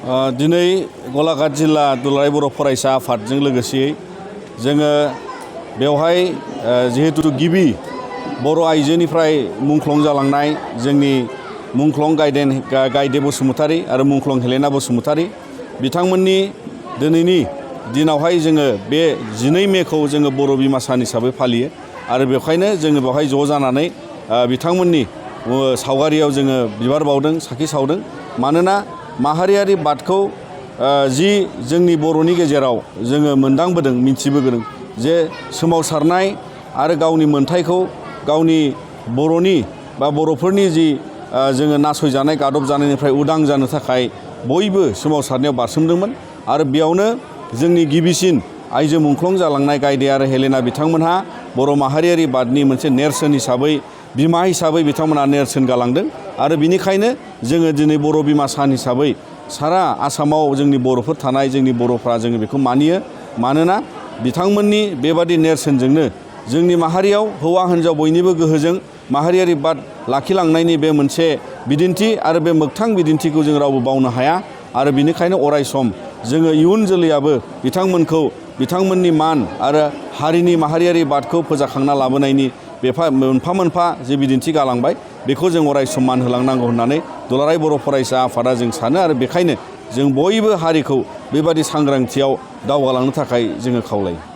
दिनै गलाघाट जिल्ला दुलाराय बर' फरायसा आफादजों लोगोसेयै जोङो बेवहाय जिहेतु गिबि बर' आइजोनिफ्राय मुंख्लं जालांनाय जोंनि मुंख्लं गायदे बसुमतारी आरो मुंख्लं हेलेना बसुमतारी बिथांमोननि दिनैनि दिनावहाय जोङो बे 12 मेखौ जोङो बर' बिमा सान हिसाबै फालियो आरो बेखायनो जोङो बेवहाय ज' जानानै बिथांमोननि सावगारियाव जोङो बिबार बावदों साखि सावदों मानोना माहारियारि बादखौ जि जोंनि बर'नि गेजेराव जोङो मोनदांबोदों मिन्थिबोदों जे सोमावसारनाय आरो गावनि मोनथायखौ गावनि बर'नि बा बर'फोरनि जि जोङो नासयजानाय गादब जानायनिफ्राय उदां जानो थाखाय बयबो सोमावसारनायाव बारसोमदोंमोन आरो बेयावनो जोंनि गिबिसिन आइजो मुंख्लं जालांनाय गायदे आरो हेलेना बिथांमोनहा बर' माहारियारि बादनि मोनसे नेरसोन हिसाबै बिमा हिसाबै बिथांमोना नेरसोन गालांदों आरो बिनिखायनो जोङो दिनै बर' बिमा सान हिसाबै सारा आसामाव जोंनि बर'फोर थानाय जोंनि बर'फ्रा जोङो बेखौ मानियो मानोना बिथांमोननि बेबादि नेरसोनजोंनो जोंनि माहारियाव हौवा हिन्जाव बयनिबो गोहोजों माहारियारि बाद लाखिलांनायनि बे मोनसे बिदिन्थि आरो बे मोगथां बिदिन्थिखौ जों रावबो बावनो हाया आरो बिनिखायनो अराय सम जोङो इयुन जोलैयाबो बिथांमोननि मान आरो हारिनि माहारियारि बादखौ फोजाखांना लाबोनायनि मोनफा मोनफा जे बिदिन्थि गालांबाय बेखौ जों अराय सम मान होलांनांगौ होननानै दुलाराय बर' फरायसा आफादा जों सानो आरो बेखायनो जों बयबो हारिखौ बेबादि सांग्रांथियाव दावगालांनो थाखाय जोङो खावलायो।